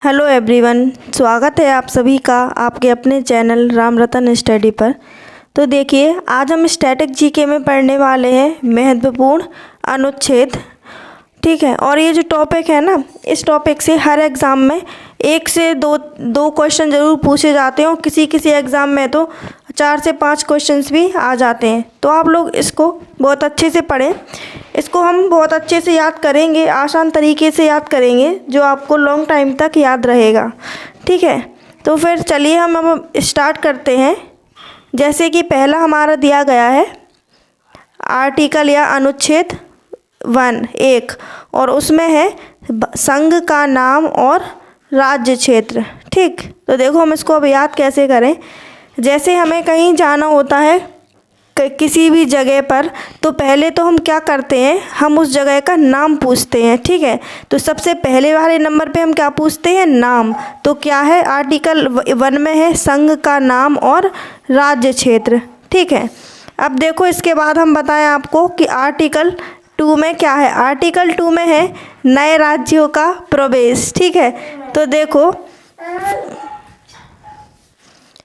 Hello everyone, स्वागत है आप सभी का आपके अपने चैनल राम रतन स्टडी पर। तो देखिए, आज हम स्टैटिक जीके में पढ़ने वाले हैं महत्वपूर्ण अनुच्छेद। ठीक है, और ये जो टॉपिक है ना, इस टॉपिक से हर एग्ज़ाम में एक से दो क्वेश्चन ज़रूर पूछे जाते हैं और किसी एग्ज़ाम में तो 4 से 5 क्वेश्चंस भी आ जाते हैं। तो आप लोग इसको बहुत अच्छे से पढ़ें। इसको हम बहुत अच्छे से याद करेंगे, आसान तरीके से याद करेंगे, जो आपको लॉन्ग टाइम तक याद रहेगा। ठीक है, तो फिर चलिए हम अब स्टार्ट करते हैं। जैसे कि पहला हमारा दिया गया है आर्टिकल या अनुच्छेद 1 और उसमें है संघ का नाम और राज्य क्षेत्र। ठीक, तो देखो हम इसको अब याद कैसे करें। जैसे हमें कहीं जाना होता है किसी भी जगह पर, तो पहले तो हम क्या करते हैं, हम उस जगह का नाम पूछते हैं। ठीक है, तो सबसे पहले वाले नंबर पे हम क्या पूछते हैं, नाम। तो क्या है, आर्टिकल 1 में है संघ का नाम और राज्य क्षेत्र। ठीक है, अब देखो इसके बाद हम बताएं आपको कि आर्टिकल 2 में क्या है। आर्टिकल 2 में है नए राज्यों का प्रवेश। ठीक है, तो देखो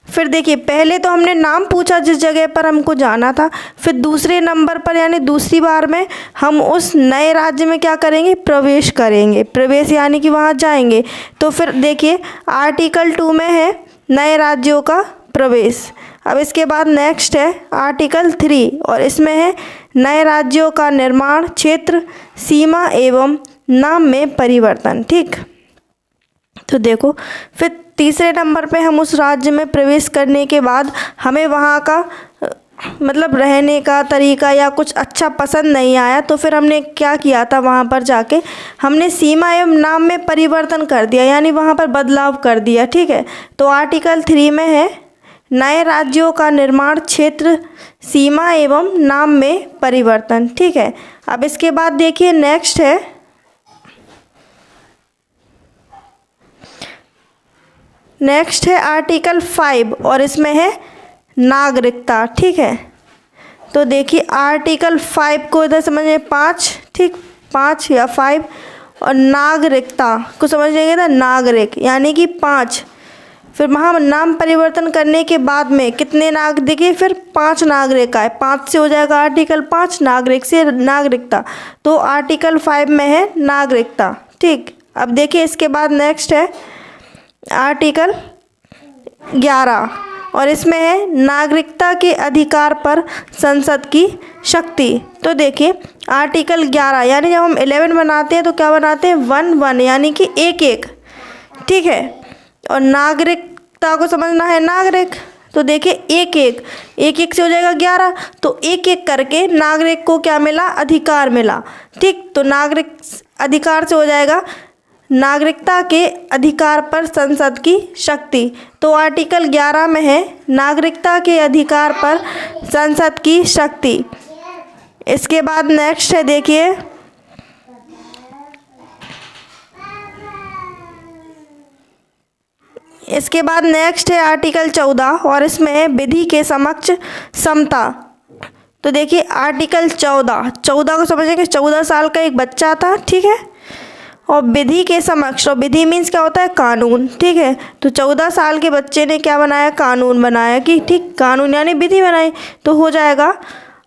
फिर देखिए, पहले तो हमने नाम पूछा जिस जगह पर हमको जाना था, फिर दूसरे नंबर पर यानी दूसरी बार में हम उस नए राज्य में क्या करेंगे, प्रवेश करेंगे। प्रवेश यानी कि वहाँ जाएंगे। तो फिर देखिए आर्टिकल 2 में है नए राज्यों का प्रवेश। अब इसके बाद नेक्स्ट है आर्टिकल 3 और इसमें है नए राज्यों का निर्माण, क्षेत्र, सीमा एवं नाम में परिवर्तन। ठीक, तो देखो फिर तीसरे नंबर पे हम उस राज्य में प्रवेश करने के बाद हमें वहाँ का मतलब रहने का तरीका या कुछ अच्छा पसंद नहीं आया, तो फिर हमने क्या किया था, वहाँ पर जाके हमने सीमा एवं नाम में परिवर्तन कर दिया, यानी वहाँ पर बदलाव कर दिया। ठीक है, तो आर्टिकल 3 में है नए राज्यों का निर्माण, क्षेत्र, सीमा एवं नाम में परिवर्तन। ठीक है, अब इसके बाद देखिए नेक्स्ट है आर्टिकल 5 और इसमें है नागरिकता। ठीक है, तो देखिए आर्टिकल 5 को इधर समझिए 5, ठीक 5 या 5, और नागरिकता को समझिएगा ना, नागरिक यानी कि 5। फिर वहाँ नाम परिवर्तन करने के बाद में कितने नागरिक, देखिए फिर 5 नागरिक आए, 5 से हो जाएगा आर्टिकल 5, नागरिक से नागरिकता। तो आर्टिकल 5 में है नागरिकता। ठीक, अब देखिए इसके बाद नेक्स्ट है आर्टिकल 11 और इसमें है नागरिकता के अधिकार पर संसद की शक्ति। तो देखिए आर्टिकल 11 यानी जब हम 11 बनाते हैं तो क्या बनाते हैं, 1 यानी कि 1। ठीक है, और नागरिकता को समझना है नागरिक, तो देखिए 1 से हो जाएगा 11, तो 1 करके नागरिक को क्या मिला, अधिकार मिला। ठीक, तो नागरिक अधिकार से हो जाएगा नागरिकता के अधिकार पर संसद की शक्ति। तो आर्टिकल 11 में है नागरिकता के अधिकार पर संसद की शक्ति। इसके बाद नेक्स्ट है, देखिए इसके बाद नेक्स्ट है आर्टिकल 14 और इसमें है विधि के समक्ष समता। तो देखिए आर्टिकल 14 को समझेंगे, 14 साल का एक बच्चा था। ठीक है, और विधि के समक्ष, और विधि मीन्स क्या होता है, कानून। ठीक है, तो 14 साल के बच्चे ने क्या बनाया, कानून बनाया। कि ठीक, कानून यानी विधि बनाई, तो हो जाएगा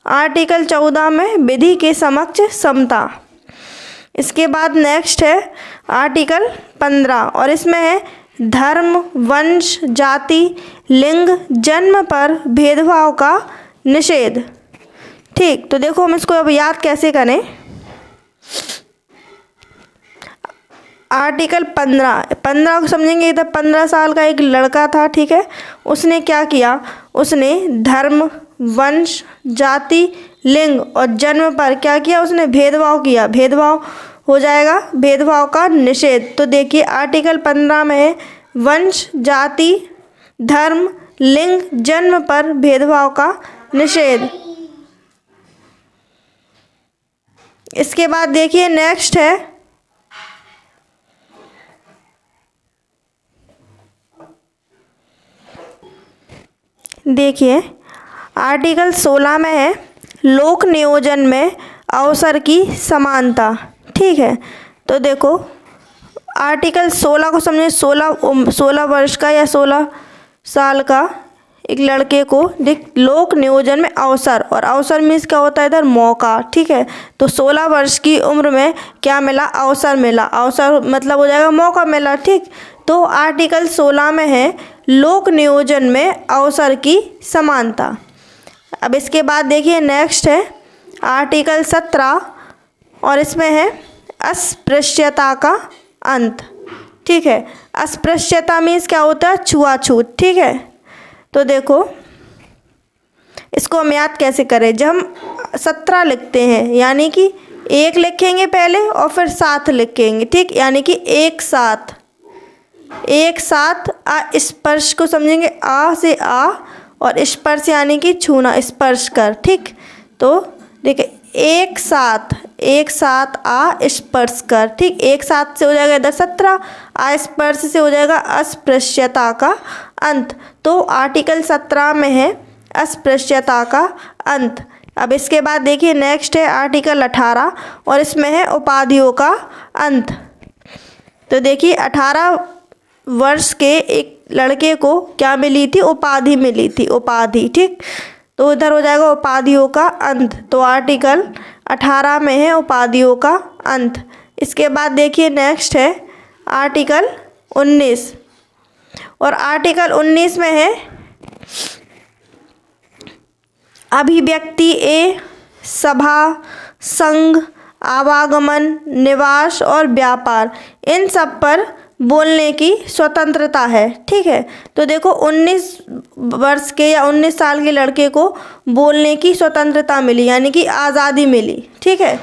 आर्टिकल 14 में विधि के समक्ष समता। इसके बाद नेक्स्ट है आर्टिकल 15 और इसमें है धर्म, वंश, जाति, लिंग, जन्म पर भेदभाव का निषेध। ठीक, तो देखो हम इसको अब याद कैसे करें। आर्टिकल 15 को समझेंगे। इधर 15 साल का एक लड़का था। ठीक है, उसने क्या किया, उसने धर्म, वंश, जाति, लिंग और जन्म पर क्या किया, उसने भेदभाव किया। भेदभाव हो जाएगा भेदभाव का निषेध। तो देखिए आर्टिकल 15 में है वंश, जाति, धर्म, लिंग, जन्म पर भेदभाव का निषेध। इसके बाद देखिए नेक्स्ट है देखिए आर्टिकल 16 में है लोक नियोजन में अवसर की समानता। ठीक है, तो देखो आर्टिकल 16 को समझे। 16 वर्ष का या 16 साल का एक लड़के को लोक नियोजन में अवसर, और अवसर मीन्स क्या होता है इधर, मौका। ठीक है, तो 16 वर्ष की उम्र में क्या मिला, अवसर मिला। अवसर मतलब हो जाएगा मौका मिला। ठीक, तो आर्टिकल 16 में है लोक नियोजन में अवसर की समानता। अब इसके बाद देखिए नेक्स्ट है आर्टिकल 17, और इसमें है अस्पृश्यता का अंत। ठीक है, अस्पृश्यता मीन्स क्या होता है, छुआछूत। ठीक है, तो देखो इसको हम याद कैसे करें। जब हम 17 लिखते हैं यानी कि 1 लिखेंगे पहले और फिर 7 लिखेंगे। ठीक, यानी कि एक साथ स्पर्श को समझेंगे, आ से आ, और स्पर्श यानी कि छूना, स्पर्श कर। ठीक, तो देखिए एक साथ आ स्पर्श कर। ठीक, एक साथ से हो जाएगा इधर 17, आ स्पर्श से हो जाएगा अस्पृश्यता का अंत। तो आर्टिकल 17 में है अस्पृश्यता का अंत। अब इसके बाद देखिए नेक्स्ट है आर्टिकल 18, और इसमें है उपाधियों का अंत। तो देखिए 18 वर्ष के एक लड़के को क्या मिली थी, उपाधि मिली थी, उपाधि। ठीक, तो इधर हो जाएगा उपाधियों का अंत। तो आर्टिकल 18 में है उपाधियों का अंत। इसके बाद देखिए नेक्स्ट है आर्टिकल 19, और आर्टिकल 19 में है अभिव्यक्ति ए सभा, संघ, आवागमन, निवास और व्यापार, इन सब पर बोलने की स्वतंत्रता है। ठीक है, तो देखो 19 वर्ष के या 19 साल के लड़के को बोलने की स्वतंत्रता मिली, यानी कि आज़ादी मिली। ठीक है,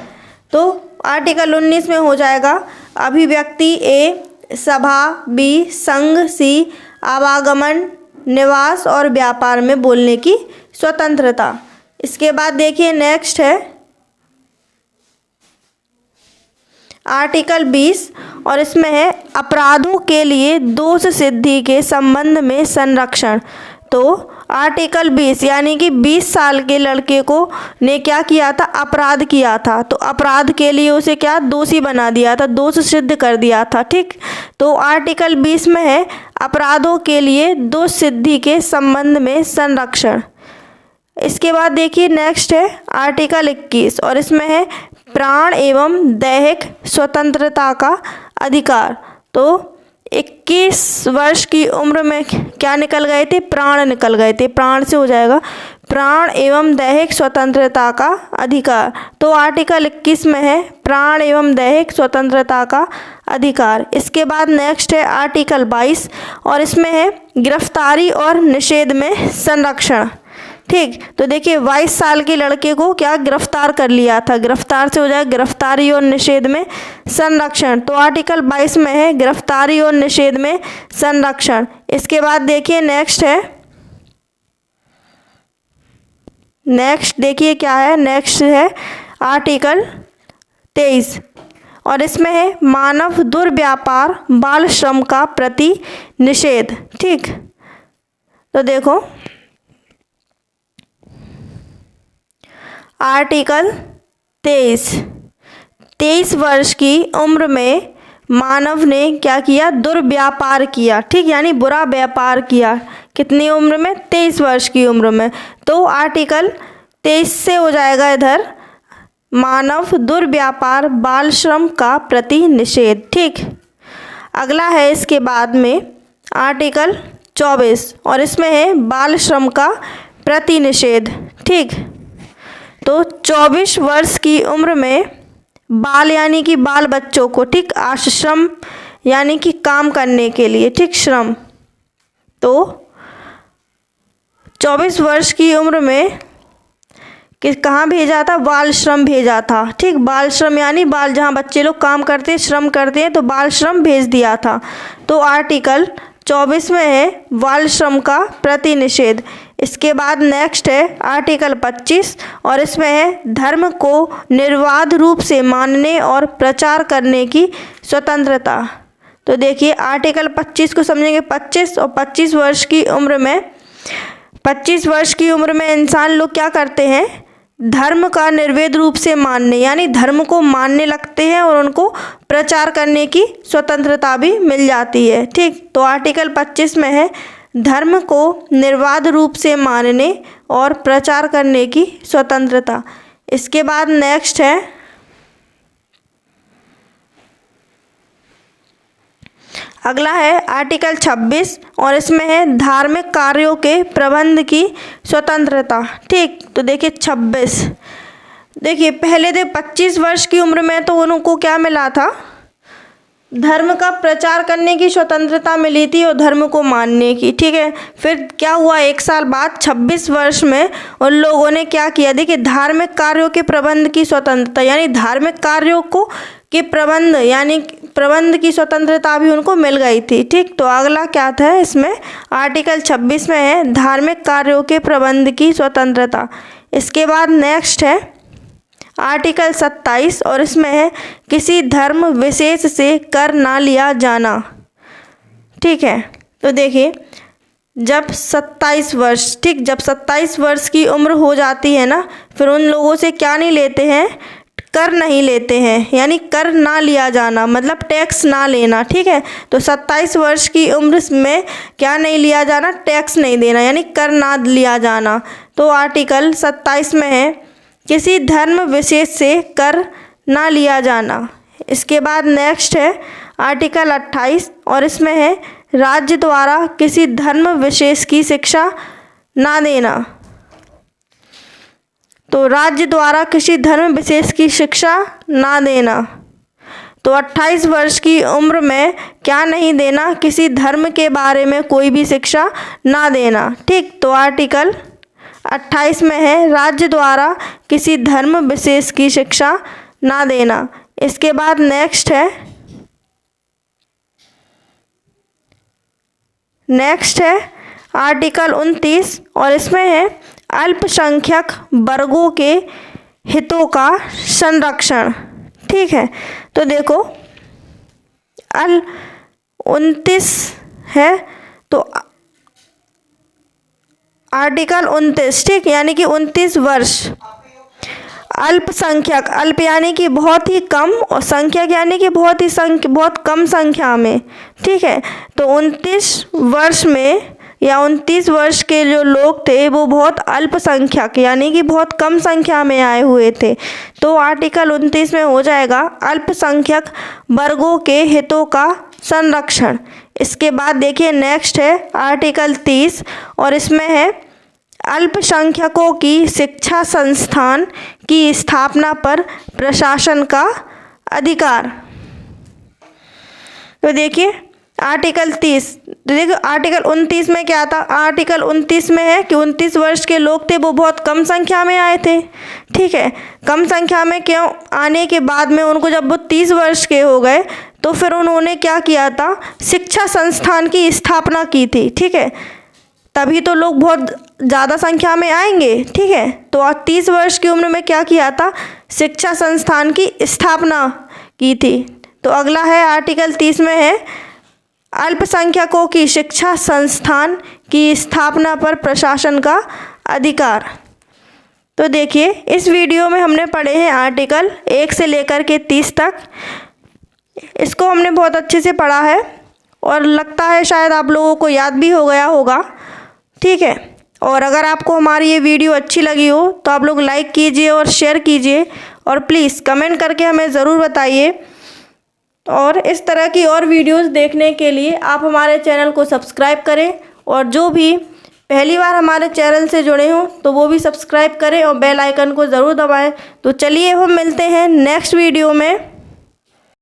तो आर्टिकल 19 में हो जाएगा अभिव्यक्ति ए सभा, बी संघ, सी आवागमन, निवास और व्यापार में बोलने की स्वतंत्रता। इसके बाद देखिए नेक्स्ट है आर्टिकल 20, और इसमें है अपराधों के लिए दोष सिद्धि के संबंध में संरक्षण। तो आर्टिकल 20 यानी कि 20 साल के लड़के को ने क्या किया था, अपराध किया था, तो अपराध के लिए उसे क्या दोषी बना दिया था, दोष सिद्ध कर दिया था। ठीक, तो आर्टिकल 20 में है अपराधों के लिए दोष सिद्धि के संबंध में संरक्षण। इसके बाद देखिए नेक्स्ट है आर्टिकल 21, और इसमें है प्राण एवं दैहिक स्वतंत्रता का अधिकार। तो 21 वर्ष की उम्र में क्या निकल गए थे, प्राण निकल गए थे। प्राण से हो जाएगा प्राण एवं दैहिक स्वतंत्रता का अधिकार। तो आर्टिकल 21 में है प्राण एवं दैहिक स्वतंत्रता का अधिकार। इसके बाद नेक्स्ट है आर्टिकल 22, और इसमें है गिरफ्तारी और निषेध में संरक्षण। ठीक, तो देखिए 22 साल के लड़के को क्या गिरफ्तार कर लिया था, गिरफ्तार से हो जाएगा गिरफ्तारी और निषेध में संरक्षण। तो आर्टिकल 22 में है गिरफ्तारी और निषेध में संरक्षण। इसके बाद देखिए नेक्स्ट देखिए क्या है, नेक्स्ट है आर्टिकल 23, और इसमें है मानव दुर्व्यापार, बाल श्रम का प्रति निषेध। ठीक, तो देखो आर्टिकल 23 वर्ष की उम्र में मानव ने क्या किया, दुर्व्यापार किया। ठीक, यानी बुरा व्यापार किया। कितनी उम्र में, 23 वर्ष की उम्र में। तो आर्टिकल 23 से हो जाएगा इधर मानव दुर्व्यापार, बाल श्रम का प्रति निषेध। ठीक, अगला है इसके बाद में आर्टिकल 24, और इसमें है बाल श्रम का प्रति निषेध। ठीक, तो 24 वर्ष की उम्र में बाल यानी कि बाल बच्चों को, ठीक, आश्रम यानी कि काम करने के लिए, ठीक, श्रम। तो 24 वर्ष की उम्र में कहाँ भेजा था, बाल श्रम भेजा था। ठीक, बाल श्रम यानी बाल जहाँ बच्चे लोग काम करते हैं, श्रम करते हैं, तो बाल श्रम भेज दिया था। तो आर्टिकल 24 में है बाल श्रम का प्रति निषेध। इसके बाद नेक्स्ट है आर्टिकल 25, और इसमें है धर्म को निर्बाध रूप से मानने और प्रचार करने की स्वतंत्रता। तो देखिए आर्टिकल 25 को समझेंगे। 25 और 25 वर्ष की उम्र में 25 वर्ष की उम्र में इंसान लोग क्या करते हैं, धर्म का निर्वेद रूप से मानने, यानी धर्म को मानने लगते हैं और उनको प्रचार करने की स्वतंत्रता भी मिल जाती है। ठीक, तो आर्टिकल 25 में है धर्म को निर्बाध रूप से मानने और प्रचार करने की स्वतंत्रता। इसके बाद नेक्स्ट है अगला है आर्टिकल 26 और इसमें है धार्मिक कार्यों के प्रबंध की स्वतंत्रता। ठीक, तो देखिए 26, देखिए पहले थे 25 वर्ष की उम्र में तो उनको क्या मिला था, धर्म का प्रचार करने की स्वतंत्रता मिली थी और धर्म को मानने की। ठीक है, फिर क्या हुआ, 1 साल बाद 26 वर्ष में उन लोगों ने क्या किया, देखिए धार्मिक कार्यों के प्रबंध की स्वतंत्रता, यानी धार्मिक कार्यों को के प्रबंध यानी प्रबंध की स्वतंत्रता भी उनको मिल गई थी। ठीक, तो अगला क्या था इसमें, आर्टिकल 26 में है धार्मिक कार्यों के प्रबंध की स्वतंत्रता। इसके बाद नेक्स्ट है आर्टिकल 27 और इसमें है किसी धर्म विशेष से कर ना लिया जाना। ठीक है, तो देखिए जब 27 वर्ष, ठीक, जब 27 वर्ष की उम्र हो जाती है ना, फिर उन लोगों से क्या नहीं लेते हैं, कर नहीं लेते हैं, यानी कर ना लिया जाना मतलब टैक्स ना लेना। ठीक है, तो 27 वर्ष की उम्र में क्या नहीं लिया जाना, टैक्स नहीं देना, यानी कर ना लिया जाना। तो आर्टिकल 27 में है किसी धर्म विशेष से कर ना लिया जाना। इसके बाद नेक्स्ट है आर्टिकल 28 और इसमें है राज्य द्वारा किसी धर्म विशेष की शिक्षा ना देना। तो राज्य द्वारा किसी धर्म विशेष की शिक्षा ना देना, तो 28 वर्ष की उम्र में क्या नहीं देना, किसी धर्म के बारे में कोई भी शिक्षा ना देना। ठीक, तो आर्टिकल 28 में है राज्य द्वारा किसी धर्म विशेष की शिक्षा ना देना। इसके बाद नेक्स्ट है आर्टिकल 29 और इसमें है अल्पसंख्यक वर्गों के हितों का संरक्षण। ठीक है, तो देखो 29 है, तो आर्टिकल 29, ठीक, यानी कि 29 वर्ष, अल्पसंख्यक, अल्प यानी कि बहुत ही कम और संख्यक यानी कि बहुत कम संख्या में। ठीक है, तो 29 वर्ष में या 29 वर्ष के जो लोग थे वो बहुत अल्पसंख्यक यानी कि बहुत कम संख्या में आए हुए थे। तो आर्टिकल 29 में हो जाएगा अल्पसंख्यक वर्गों के हितों का संरक्षण। इसके बाद देखिए नेक्स्ट है आर्टिकल 30 और इसमें है अल्पसंख्यकों की शिक्षा संस्थान की स्थापना पर प्रशासन का अधिकार। तो देखिए आर्टिकल 30, देखो आर्टिकल 29 में क्या था, आर्टिकल 29 में है कि 29 वर्ष के लोग थे वो बहुत कम संख्या में आए थे। ठीक है, कम संख्या में क्यों आने के बाद में उनको जब वो 30 वर्ष के हो गए तो फिर उन्होंने क्या किया था, शिक्षा संस्थान की स्थापना की थी। ठीक है, तभी तो लोग बहुत ज़्यादा संख्या में आएंगे। ठीक है, तो 30 वर्ष की उम्र में क्या किया था, शिक्षा संस्थान की स्थापना की थी। तो अगला है आर्टिकल 30 में है अल्पसंख्यकों की शिक्षा संस्थान की स्थापना पर प्रशासन का अधिकार। तो देखिए इस वीडियो में हमने पढ़े हैं आर्टिकल 1 से लेकर के 30 तक। इसको हमने बहुत अच्छे से पढ़ा है और लगता है शायद आप लोगों को याद भी हो गया होगा। ठीक है, और अगर आपको हमारी ये वीडियो अच्छी लगी हो तो आप लोग लाइक कीजिए और शेयर कीजिए और प्लीज़ कमेंट करके हमें ज़रूर बताइए। और इस तरह की और वीडियोस देखने के लिए आप हमारे चैनल को सब्सक्राइब करें और जो भी पहली बार हमारे चैनल से जुड़े हों तो वो भी सब्सक्राइब करें और बेल आइकन को ज़रूर दबाएं। तो चलिए हम मिलते हैं नेक्स्ट वीडियो में।